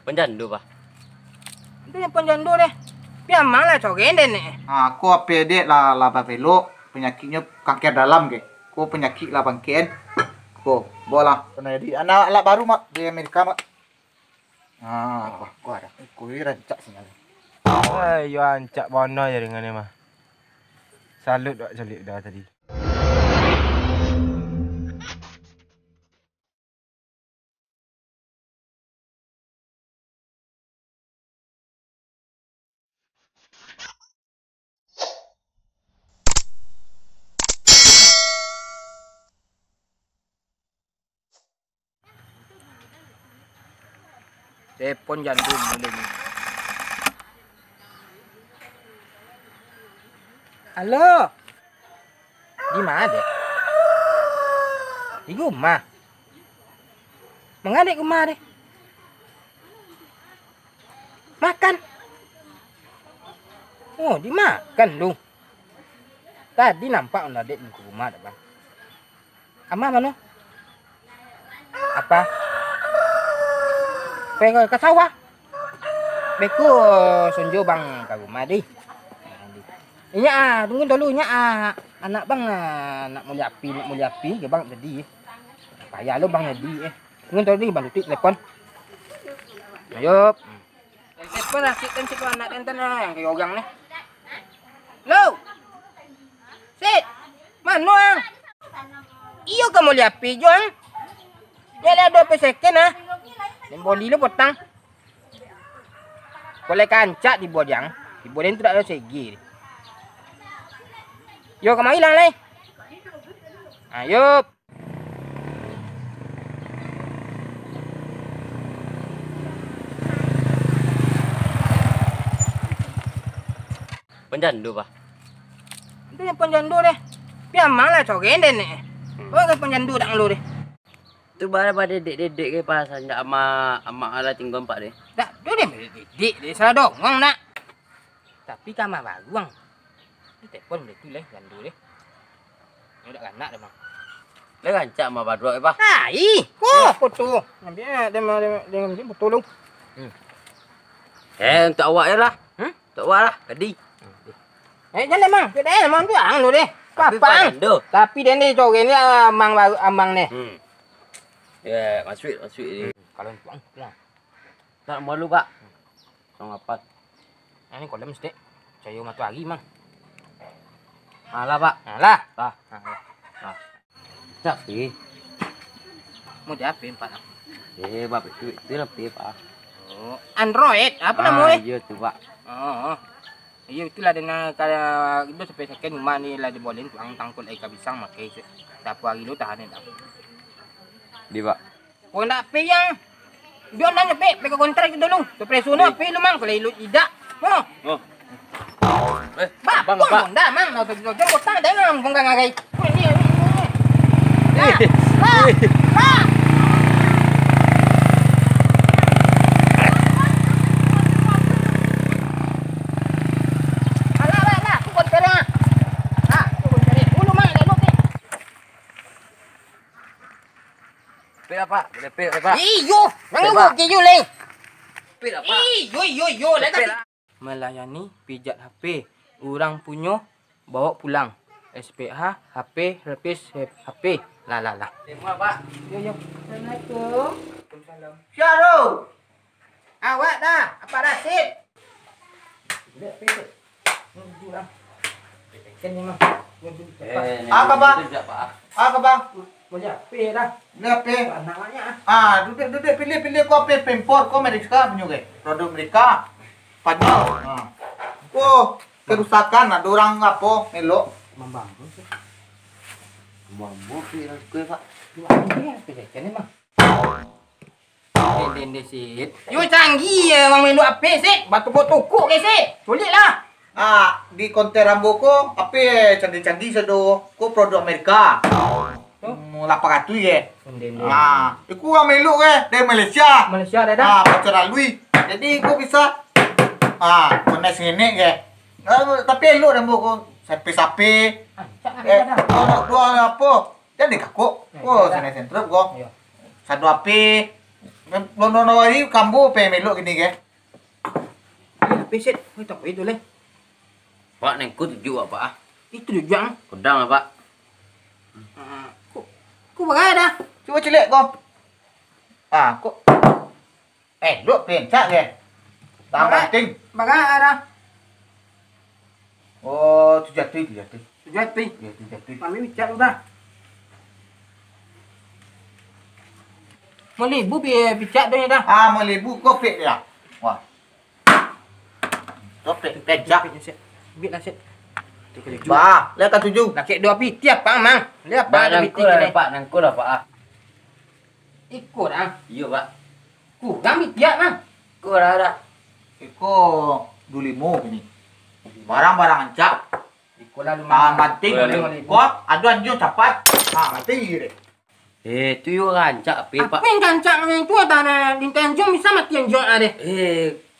Penjandu, Pak. Itu yang penjandu deh. Biar malah cogenden nih. Aku APD lah velo penyakitnya kanker dalam ke. Ko penyakit lah bangkien. Ko bola. Karena di anak lah baru mak di Amerika mak. Ko ada. Ko rancak sinyal. Ayo ancak bono ya dengan mah. Salut dak celik dah tadi. Telepon jantung mulai ni. Halo. Di mana dek? Di rumah. Mengadek rumah deh. Makan. Oh, dimakan dong. Tadi nampak udah dek di rumah dah bang. Ama mana? Apa? Pengen ke sawah. Beku sonjo bang ke rumah di. Inya tunggu dulu nya anak bang nak mulia api ke bang jadi. Payah lo bang jadi Tunggu dulu bang tutik telepon. Ayo. Telepon lah cik anak enten yang kayak orang nih. Lo. Sit. Mana ang? Iyo kamu mulia api juang. Ya ada 2 second ah. Dan boli lu potang. Boleh kancak di bodang. Di bodang tu tak ada segi. Yo kamu hilang leh. Ayo. Penjandu, Pak. Itu yang penjandu deh. Biar malah cogenden nih. Oh kan penjandu tak lu deh. Tu bara pada dedek ke pas anda ama ala tinggal Pak deh. Tak, tu dia dia salah dongong nak. Tapi kamar baru bang. Itu telepon boleh tu leh jandu deh. Ni dak kanak dah bang. Le rancak ma badrok Pak. Hai, oh foto. Nampak dia foto lu. Untuk awak je lah. Untuk awak lah. Tadi. Jangan bang, kita memang tu ang lu deh. Tapi Papang. penjandu. Tapi dia ni cogen ni amang baru amang ni. Ya, masuk ni. Kalau tuang pulang. Tak malu, Pak. Song apa? Ini kolam mesti. Cayo matahari mang. Alah, Pak. Alah. Lah. Tapi Mau diapain Pak? Bapak itu lebih, Pak. Oh, Android. Apa namanya? Iya tu, Pak. Oh. Iya itulah dengan kalau itu sampai second rumah ni lah dibolehin tuang tangkul ikan pisang makai. Setiap hari lu tahan dah. Di, Pak. Kau nak pay yang dia nanya pay ke kontrak itu dulu. Tu preso na pay lu mang kalau lu tidak. Oh. Bang, Pak. Dah mang nak tu jom kotang dah ngam kong ngagai. Ni. Lah. Pil apa? Boleh pil, Pak. Iyo, nang iyo leh. Pil apa? Iyo, lah. Melayani pijat HP. Orang punya bawa pulang. SPH, HP, repis, HP. Lah. Terima, Pak. Yo. Assalamualaikum. Waalaikumsalam. Syarul. Awak dah. Apa Rasid? Lihat pil. Nunggu lah. Kan ni mah. Apa, Pak? Pak. Apa bang? Boleh HP dah. Lepe. Namanya Duduk pilih ko apa impor ko Amerika punya ke. Produk mereka. Spanyol. Oh, kerusakan ada orang apa melo. Membangku sih. Mampu pil kue, Pak. Ini apa kan ni mah? Dende sit. Yo canggih ya mang melu HP sih. Batu-batu kok ke sih. Sulit lah. Di konter rambo ko apa candi-candi sedo ko produk Amerika. 800 ya. Iku melu ke dari Malaysia. Malaysia dah. Pacar lui. Jadi ko bisa kena sini ke. Tapi elu rambo ko sapi-sapi. Dua apa? Jadi kakuk. Oh, sini sentrum ko. Satu api. Lono ini kamu pe meluk gini ke? Ya, peset. Oi, tak itu leh. Pak neng ku tujuh apa ah? Itu juga. Kudang apa? Ku bagai dah. Coba celik kau. Ah, kok. Lu pencak ke? Tak penting. Bagai dah. Oh, tu jatuh. Tujuh pi. Ya, tu jatuh. Kami bicara udah. Mau libu bicara tu dah. Ah, mau lebu kau pek dia. Wah. Kau pek pencak. Bit lah set. Bah, lihat kan 7. Nak kek 2 pi tiap pak mang. Lihat Pak pak ada neng pi ku lah pak neng ku lah pak ah. Ikut ah. Iya pak. Ku kami tiap mang. Ku ada. Iko dulimu gini. Barang-barang ancak. Ikut lah Ah, mati. Boleh. Kau adu anjung cepat. Ah, mati deh. Tu yo rancak api Apa pak. yang kancak yang tu ada lintan jom bisa mati yang jom ada.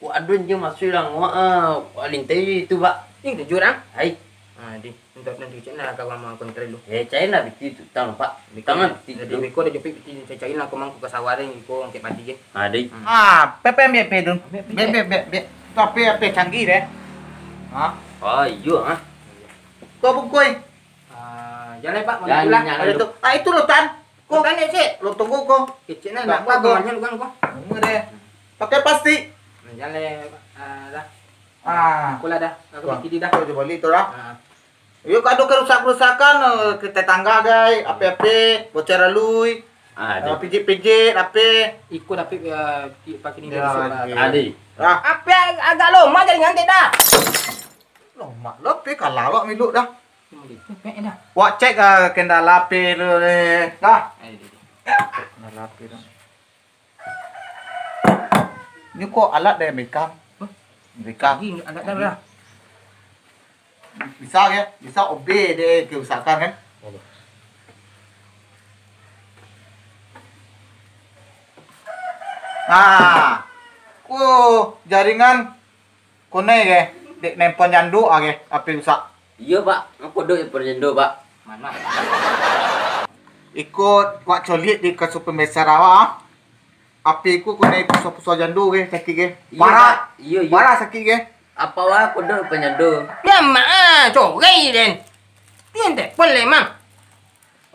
Ku adun je masuk lang wah. Lintai itu pak. Ini dah jurang. Hai. Ah di untuk nanti cek nak kau mau kontrol dulu. Cai nak biti tu tang pak. Tangan biti Jadi tu. biko dah jepit saya cari lah kau mang ke sawar ni kau angkat padi ke. Ada. Ah, pepe be dun. Be. Tapi apa canggih deh. Ah, Oh iya ah. kau bungkui. Ah jalan pak mau Jalan, pulang. jalan. Ada tu. Ah, itu lo tan. Kau kan ya cek. Lo tunggu kau. Kecil nak apa kau manjal kan kau. Tunggu deh. Pakai pasti. Jalan dah. Ah, Aku lah dah. Aku bikin dah. Kau coba lihat lah. Ah. Yuk ada kerusakan ke tetangga guys, apa-apa, bocor lui, Ada. pijit-pijit, apa. Ikut tapi pakai ni Ya, dari ya. Ada. Ah, Apa agak lama jadi nganti dah. lo mak lo pe kalau lo milu dah. Pek dah. Wak cek kendala pe lo dah. Kendala pe dah. Ini kok alat dari mereka? Mereka Lagi agak dah. bisa ya, bisa OB deh kerusakan kan? Nah, jaringan kone ke, dek nempel nyandu age, apa rusak? Iya pak. Aku duk perjendo pak. Mana? Ikut wak colit di ke Supermet Sarawak. Api ku kone pusat-pusat jandu ke, sakit ke. Iya, Parah, Pak. Iya. parah sakit ke. Apa wah aku duk penyendo. Ya mak, cogai den. Tian teh boleh mang.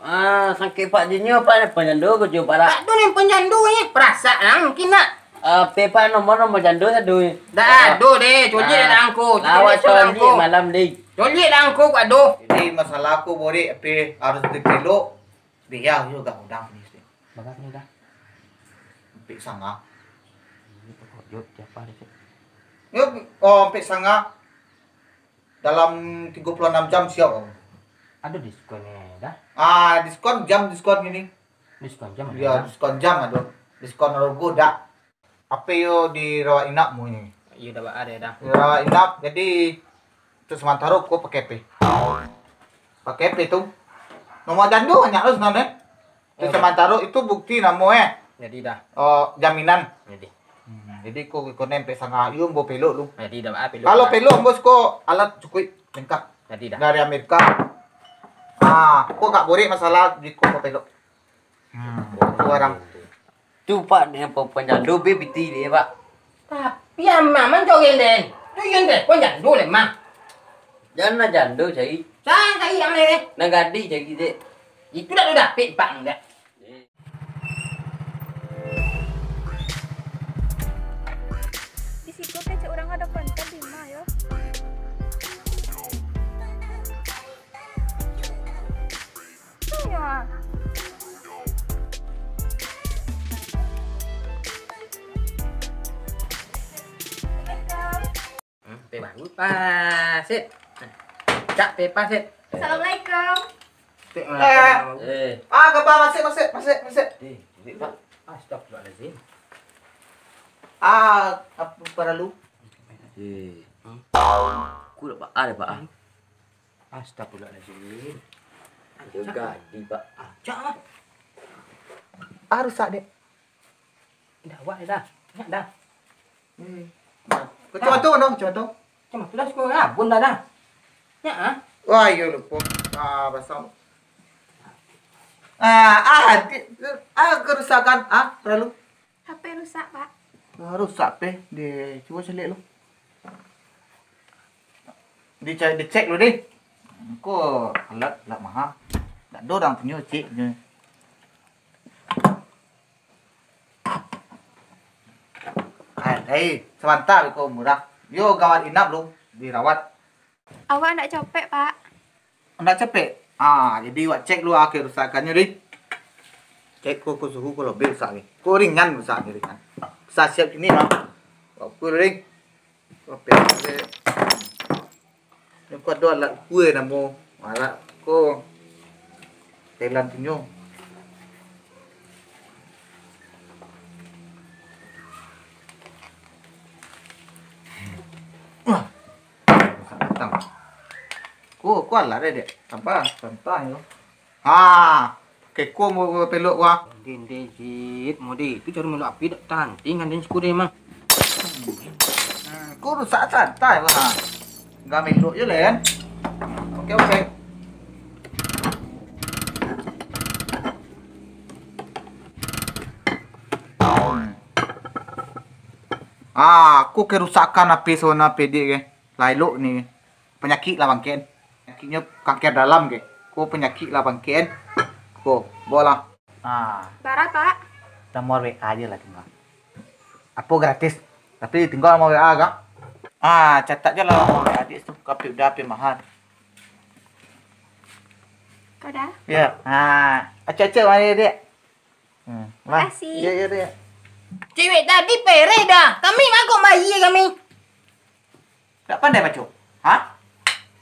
Ah, sakit pak jinyo pak penyendo ko jo para. Tak tu ni penjandu ni. Perasaan mungkin nak. Pepa nomor jando sadu. Dah ado deh, coji dah angko. Lawat coli malam di. Coji dah angko ado. Jadi masalah aku boleh api harus dikelo. Biar juga udang ni. Bagat ni dah. Api sanga. Yuk, siapa ni? Yuk, api sanga. Dalam 36 jam siap. Ada diskon ni dah. Ah, diskon gini. Diskon jam. Ya, diskon jam ada. Diskon logo dak. Apa yo di rawat inap mu ini? Ya dah ada dah. Di rawat inap jadi itu sementara aku pakai P. Pakai P tu. Nomor jandu banyak lu sebenarnya. Itu sementara itu bukti namanya. Jadi dah. Oh, jaminan. Jadi. Jadi ko nempe sanga yung bo pelo lu. Jadi dah apa? Kalau pelo bos ko alat cukup lengkap Jadi dah. dari Amerika. Ah, ko gak boleh masalah di ko pelo. Itu orang. Tu pak dia penyendo be biti dia pak. Tapi aman cogai den. Tu yang deh, penjandu le mang. Jangan jando cai. Saya yang ni. Nang gadi cai gitu. Itu dah pek pak dah. Di situ teh cek orang ada konten di mana ya? Iya. Pe baru pas set. Cak pe pas set. Assalamualaikum. Ah, kabar masih. Ni pak. Astagfirullahalazim. Ah, apa perlu? Ku dah pak ada pak. Astagfirullahalazim. Juga di pak. Cak ah. Ah, rusak dek. Dah buat dah. Nyak dah. Coba tu, no, coba tu. Cuma sudah sekolah bun dah dah. Nyak ah. Wah, iya lupa. Ah, basah. Kerusakan. Ah, perlu. HP rusak, Pak. Rusak pe. Dia cuba selit lu. Dicek lu deh. Kok alat mahal. Tak ada orang punya cek je. Sebentar kau murah. Yo gawat inap lu dirawat. Awak nak capek, Pak. Anda capek? Jadi wak cek lu kerusakannya deh. Cek kau suhu kau lebih rusak ni. Kau ringan rusak ni ringan. Bisa siap ini mah. Kau ring. Kau pergi. Yang kau ada alat kue namu. Alat kau. Thailand punya. Kau alat deh. Apa? Santai yo. Kau mau peluk gua. Din jit modi. Tu cara meluk api dak tanting kan den suku dia mah. Kau rusak santai gua. Enggak meluk je Len. Okey. Aku kerusakan api sona PD ke. Lailuk ni. Penyakit lah bangken. Penyakitnya kanker dalam ke. Kau penyakit lah bangken. Kau bola. Barat, Pak. Nomor WA aja lah tinggal. Apa gratis. Tapi tinggal nomor WA kak. Catat je lah nomor WA adik tu. Kapi udah api mahal. Kau dah? Ya. Acak-acak mana dia? Makasih. Ya dia. Cewek tadi pere dah. Kami mah kok bayi kami. Tak pandai baca.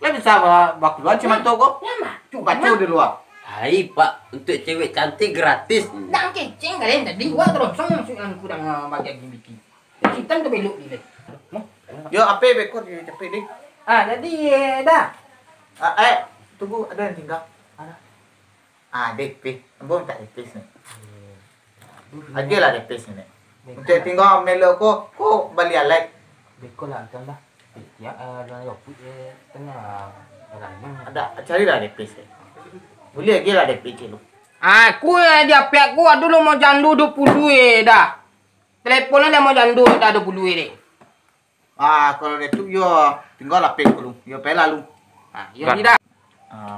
Lah bisa baku luar cuma tu kok. Lama. Baca di luar. Hai Pak, untuk cewek cantik gratis. Dah keceng kalian tadi gua terus sama sukan kurang bagi bikin. Kita tu belok ni leh. Yo apa bekor dia cepet deh. Jadi dah. Tunggu ada yang tinggal. DP. Ambon tak DP ni. Aja lah DP ni. Untuk tinggal melok ko balik alek. Bekol lah kan dah. Ya, dah yo putih tengah. Ada carilah DP ni. Boleh lagi lah DP je lu. Aku dia pihak gua dulu mau jandu 20 dah. Teleponnya dia mau jandu dah 20 deh. Kalau dia tu yo tinggal lah pek lu. Yo pay lalu. Yo tidak.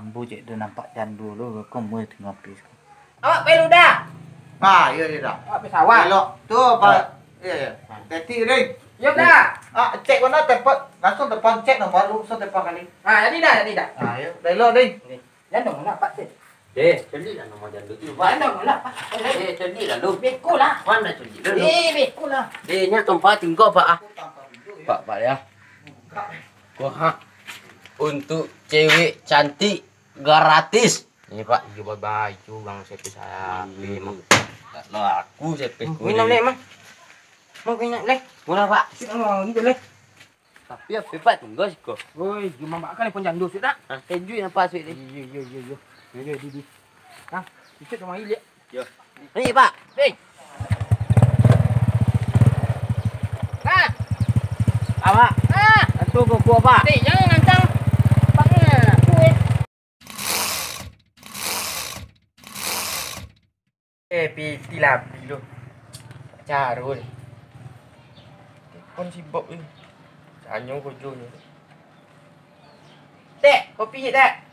Bu je dia nampak jandu lu kau mau tinggal pes. Awak pelu dah. Ya dah. Awak pesawat. Elok. Tu apa? Ya. Teti deh. Yo dah. Cek mana tempat langsung depan cek nomor lu langsung depan kali. Jadi dah. Ya. Dah elok deh. Jangan nak pak. Celi lah nama jandu tu. Jangan lah pak. Celi lah lu. Bekol lah. Mana celi lu? Bekol lah. Nya tempat tinggal Pak. Pak ya. Wah. Untuk cewek cantik gratis. Ini Pak, juga baju bang sepis saya. Memang. Lo aku sepis ku. Minum leh mah. Mau minyak leh. Murah Pak. Kita mau gitu leh. Tapi apa Pak tunggu sih kok. Woi, cuma makan pun jandu sudah. Keju yang pas ni. Yo. Di. Ikut sama ilik. Yo. Ni Pak. Hei. Awak. Itu buku Pak. Jangan ngantang. Paknya kue. Piti lah lo. Carul. Kon sibuk ni. Anyong kojo ni. Dek, kopi dek.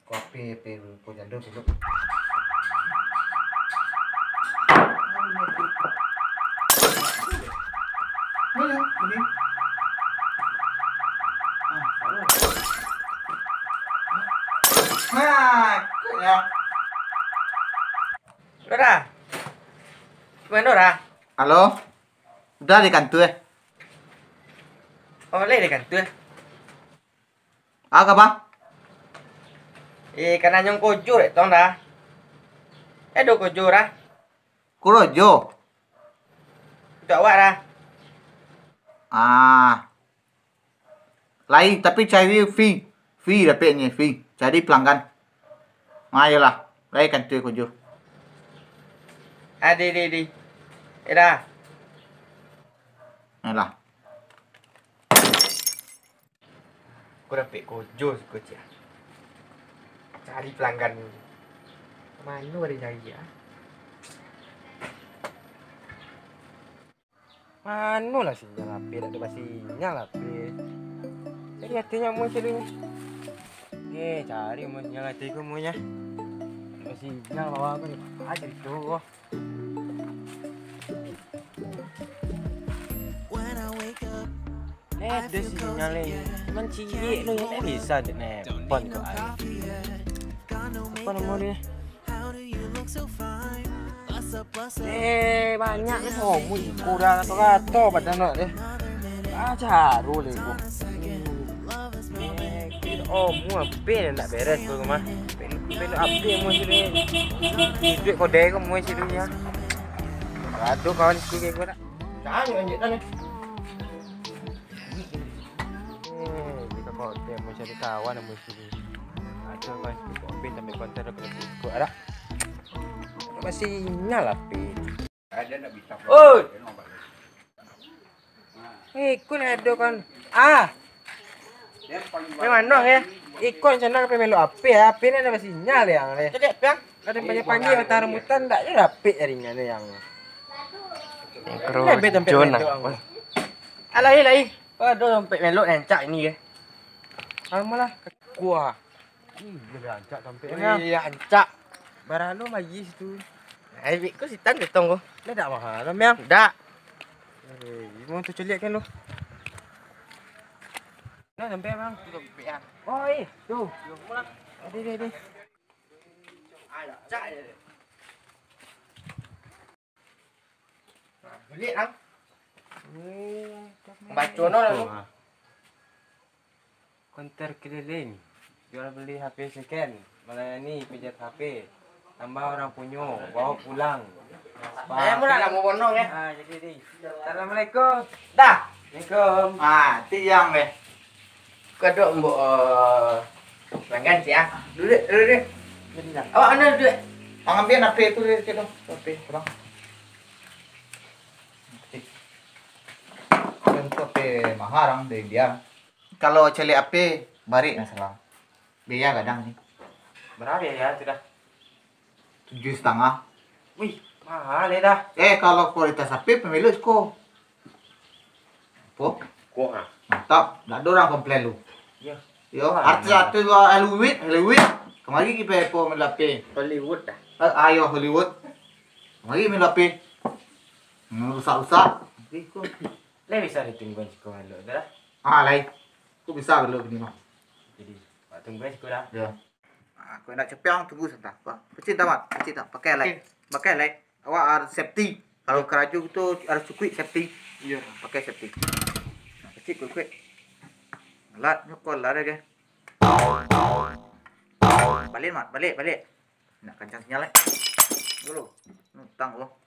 Kopi po jandu dulu. Dora. Mana Dora? Halo. Udah di kantor. Oleh di kantor. Apa bang? Karena nyong kojo tong dah. Do kojo dah. Kurojo. Tak awak dah. Lain tapi cari fee dapatnya fee. Cari pelanggan. Ayolah. Lain kantor kujo. Di. Dah. Ayolah. Aku dapat kojo sekoci. Cari pelanggan. Mana ada cari ya? Mana lah sinyal HP, tak ada sinyal HP. Jadi hatinya mau cari. Cari mau sinyal hatiku mau nya. Ada sinyal bawa aku nih. Cari tuh. Ada sinyal ni. Cuman cilik lu yang tak bisa dia nelpon kau ai. Apa nama dia? Banyak ni homo kurang kata pada nak dia. Caru le aku. Homo apa nak beres kau mah. Pelu apa mu sini. Duit kau dek kau mu sini nya. Aduh kawan sikit kau nak. Jangan lanjut dah ni. Kita kau dia mau cari kawan mu sini. Ada kan kau ambil sampai konten aku ikut ada. Masih nyala pi. Ada nak bisa. Oh. Ikut ada kan. Memang dong ya. Ikut sana ke melu api ya. Api ni ada masih nyala yang ni. Jadi apa? Ada banyak panggil utara rambutan tak je rapi jaringnya ni yang. Lebih tempat melok. Alai. Aduh tempat melok nancak ini ya. Amalah kuah. Dia ancak sampai ni. Iya ancak. Baralo magis tu. Ai ko si tan datang ko. Dia tak mahal memang. Dak. Mau tu celiak kan lu. Nah sampai bang. Oh tu. Ada. Ancak. Beli ang. Baca no lah. Konter keliling. Jual beli HP second. Melayani pijat HP. Tambah orang punya, bawa pulang. Saya mula nak mau bonong ya. Jadi ni. Assalamualaikum. Dah. Assalamualaikum. Tiang deh. Kedok mbok pelanggan sih ah. Duduk. Awak ana duit. Ambil HP tu dia tu. HP, bang. Untuk HP mahal dari dia. Kalau celi HP balik masalah. Biaya kadang ni. Berapa ya sudah? 7,5. Wih, mahal ya dah. Kalau kualitas HP pemilu sko. Po, Ko ah. mantap. Tak ada orang komplain lu. Ya. Yo, artis-artis Hollywood. Kemari kita po melapi. Hollywood dah. Ayo Hollywood. Kemari melapi. Rusak-rusak. Ko. Le bisa ditungguin sekolah lu dah. Lain. Ku bisa belum ni mah. Jadi, pak tungguin sekolah. Ya. Aku nak cepiang tunggu sebentar. Pak. Kecil tak, Mat? Kecil tak? Pakai lain. Pakai lain. Awak harus safety. Kalau keraju tu harus cukup safety. Ya. Pakai safety. Kecil kuat. Lat nyokol lah dia. Balik, Mat. Balik. Nak kencang sinyal dulu. Nutang lo.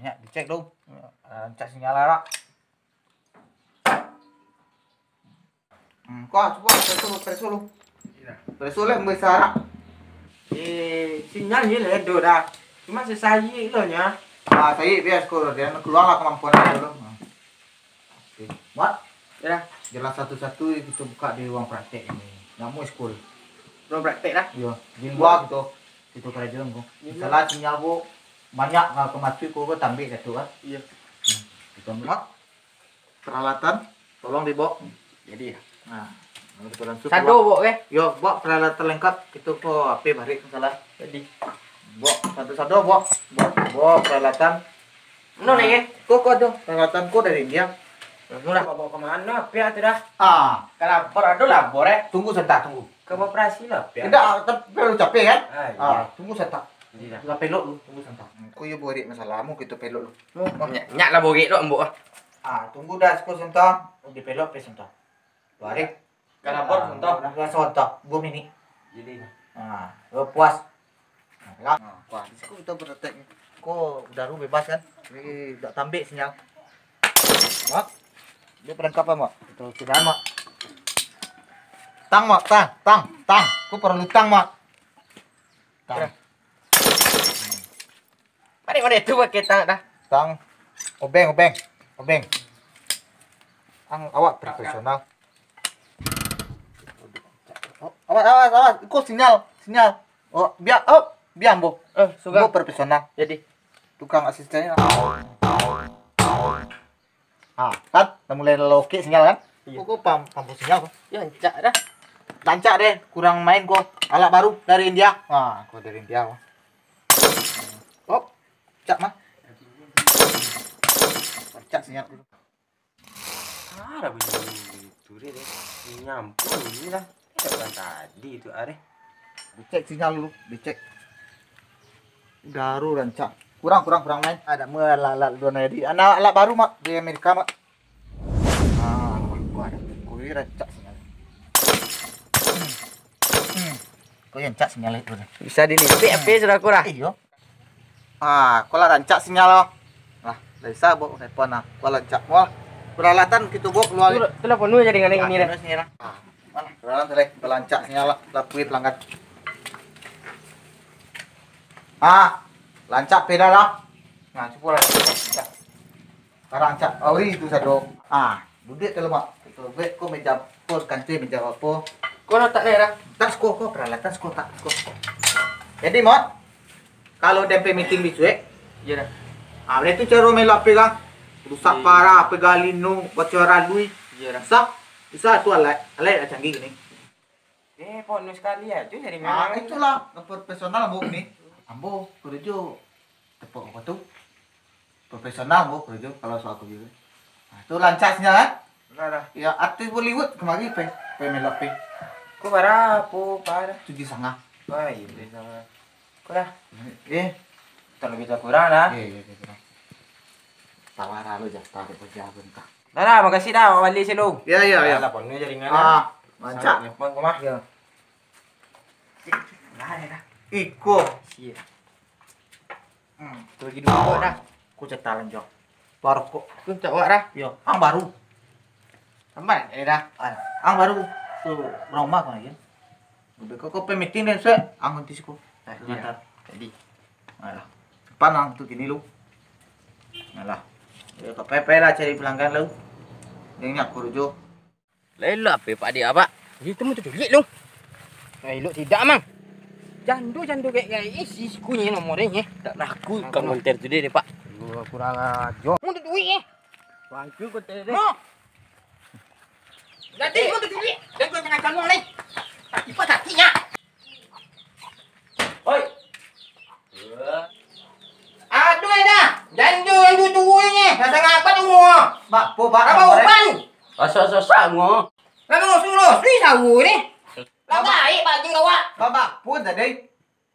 Nyak dicek dulu. Cek sinyal lah. Kau coba preso lu. Preso le besar. Sinyal ni le do dah. Cuma sesayi lo nya. Saya biar skor dia keluar lah kemampuannya dulu. Oke. Mat, Ya. jelas satu-satu kita buka di ruang praktek ini. Nggak mau school. Belum praktek dah. Iya, di luar gitu. Itu kerajaan kok. Salah sinyal bu banyak nggak kemati kok tambah gitu kan. Iya. Kita mat. Peralatan tolong dibawa. Jadi Nah, kita langsung. sado bok ke? Yo, bawa peralatan lengkap itu kok HP balik masalah. Jadi. Bawa satu-satu bawa peralatan. No ni ke? Kok ada peralatan kok dari India. Mula bawa ke mana? Pihak tu dah. Kalau lapor ada lapor Tunggu sebentar, tunggu. Ke operasi lah. Pihak. Tidak, tapi perlu capek kan? Iya. Tunggu sebentar. Jadi dah. Lah pelok lu, tunggu sebentar. Kau yo beri masalahmu kita pelok lu. Nyak lah bogek dok mbok. Tunggu dah sebentar. Di pelok sebentar. Balik. Kalau lapor contoh. Sebentar, 2 minit. Jadi dah. Puas. Wah, di situ kita berdetek. Kok udah lu bebas kan? Ini udah tambah sinyal. Mak. Dia perlengkapan, Mak. Itu sudah, Mak. Tang, Mak, tang. Kok perlu tang, Mak. Tang. Mana itu pakai tang dah. Tang. Obeng. Awak profesional. Oh, awas. Kok sinyal. Oh, biar Bo. Suka. Bo profesional. Jadi. Tukang asistennya. Kan? Udah mulai loke sinyal kan? Iya. Kok pampu sinyal kok? Ya, cak dah. Lancak deh, kurang main kok. Alat baru dari India. Kok dari India kok. Cak mah. Cak sinyal dulu. Ada bunyi itu deh. Nyampur ini lah. Kapan tadi itu are. Dicek sinyal dulu, dicek. Garu rancak. Kurang main. Ada melalat dua di. Alat baru mak di Amerika mak. Gua ada. Kui rancak sinyal. Kau yang cak sinyal itu deh. Bisa dilipik apa sudah kurang. Iyo. Kau lah rancak sinyal lo. Lah, dari saya bawa telepon Kau rancak. Wah, peralatan kita bawa keluar. Telepon lu jadi ngene ini dah. Mana? Peralatan tadi, belancak sinyal lah, lapuit langgan. Lancak peda lah. Nah, coba lah. Sekarang cak, itu sado. Duduk kalau mak. Itu bet kau meja pos kantin meja apa? Kau tak daerah. Tas kok peralatan kok tak kok. Jadi mod, kalau DP meeting besok, Iya dah. berarti cara melo apa kan? Rusak parah, pegalino, bocoran lui. Iya dah. Bisa tu alat canggih ni. Pon sekali aja jadi Itulah profesional bu ni. Ambo kerja tepuk apa tu? Profesional bu kerja kalau soal kerja. Itu lancasnya kan? Parah. Ya artis Bollywood kemarin melo apa? Kok parah? Parah. Cuci sangat. Wah, iya sama. Kurang. Kalau Bisa kurang lah. Iya. Tawar lu jah tarik kerja bentar. Dah, makasih dah balik selalu. Ya. Lapornya jaringan. Mancak. Telepon kau mah. Ya. Iko. Siap. Tu lagi dua dah. Ku cetalan jo. Baru kok. Tu tak buat dah. Yo, ang baru. Sampai dah. Ang baru. Tu rumah kan ya. Kok pemiting dan saya ang nanti siko. Iya. Tadi. Alah. Panang tu gini lu. Alah. Ya kok pepe lah cari pelanggan lu. Yang nyak kurujo. Lelak apa pak dia apa? Itu mu tu duit lu. Elok tidak mang. Jandu kayak isi kunyit nomornya. Tak laku komentar tu dia pak. Kurang aja. Mu tu duit Bangku kau tadi. Mo. Jadi mu tu duit. Dan kau jangan kamu ni. Tak tipu hatinya. Oi. Aduh dah. Jandu tuanya. Rasa ngapa tu mu? Bak, po bak. Apa upan? Asa-asa ngo. Lalu suruh sui tahu ni. Lah baik pak jing kawak. Bak, pun tadi.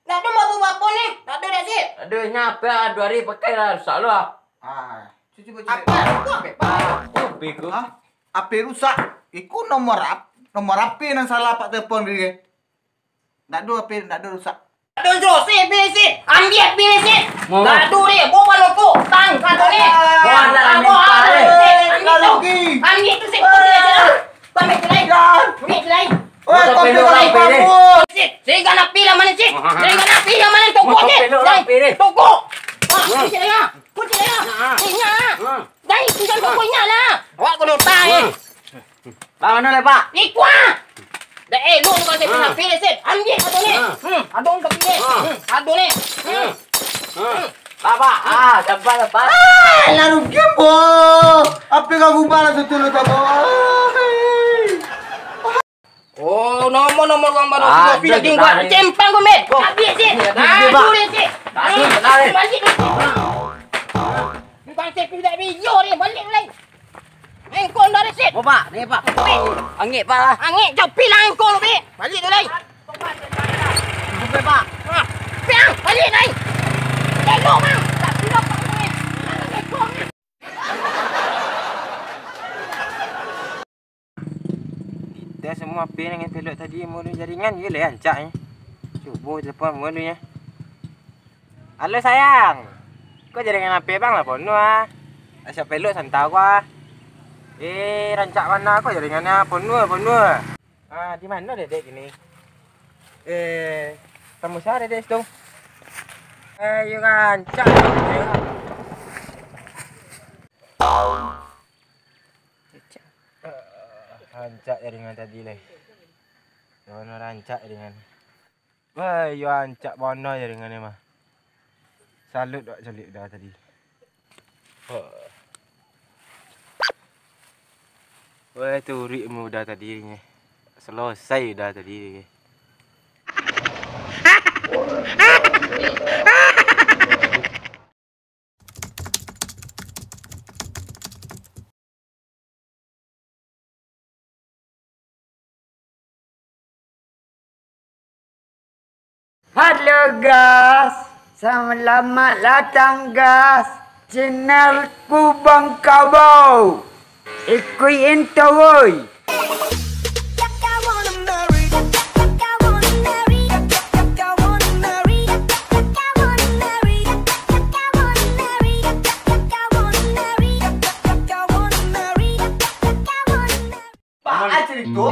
Nak tu mau buat apa ni? Tak ada dah sip. Aduh, nyapa 2 hari pakai lah, rusak lu ah. Cuci baju. Apa? Apa pak? Kopi ku. Apa rusak? Iku nomor apa yang salah pak telepon dia. Nak ada rusak. Aduh suruh sip sip. Ambil sip. Mo. Tak ada ni. Bawa loko. Tang kata ni. Ambil tu sip. Ambil tu lain. Ambil tu lain. Saya nak pilih mana cik? Saya nak pilih mana toko cik? Toko. Kunci lah. Nya. Dah tinggal tokonya lah. Awak kena tahu. Mana le, Pak? Ikut. Dah lu kalau saya nak pilih cik. Ambil satu ni. Ada orang pilih. Ada ni. Pak. Cepat lah, Pak. Lalu gembo. Apa kamu balas itu lo tak Oh, nomor orang baru Ah, pilih dia buat tarik. cempang kau met. Habis cik. Tu ni cik. Tarik. Balik tu. Bukan cik pilih video ni. Balik lain. Engkau dari cik. Oh, Pak. Ni, Pak. Angit, Pak lah. Angin jauh pilang engkau lu be. Balik tu lain. Sampai, Pak. Piang, balik lain. Tengok mang. Tak pilih apa ni. Tengok ni. Kita semua apa dengan pelot tadi mulu jaringan je lah ancaknya. Cuba telepon mulunya. Halo sayang. Kau jaringan apa bang lah ponu ah. Asal pelot santau gua. Rancak mana kau jaringannya ponu. Di mana dedek ini? Kamu siapa dedek tu? You rancak. Rancak jaringan tadi leh. Mana rancak jaringan. Wah, yo rancak bono jaringannya mah. Salut dok celik dah tadi. Wah, turik mu dah tadi ni. Selesai dah tadi. Halo guys, selamat datang guys, channel Kubang Kabau. Ikutin terus. Pak aja itu.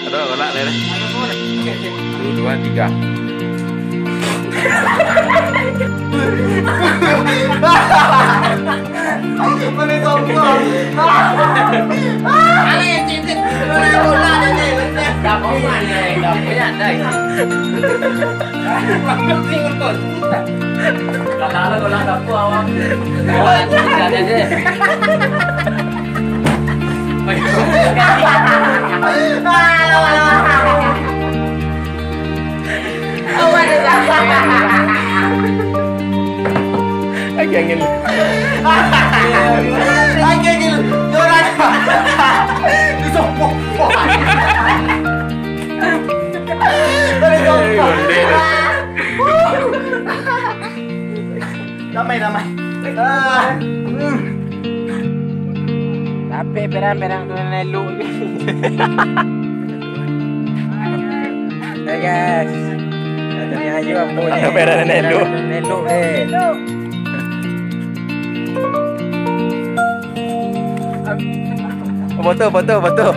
Ada golak leh. 1, 2, 3. Mana sombong. Damai. Tapi perang-perang tu nelu. Hey guys. Tadi aja apa punya. Perang nelu. Nelu Betul.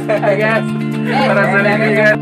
Hey guys. Para sini kan.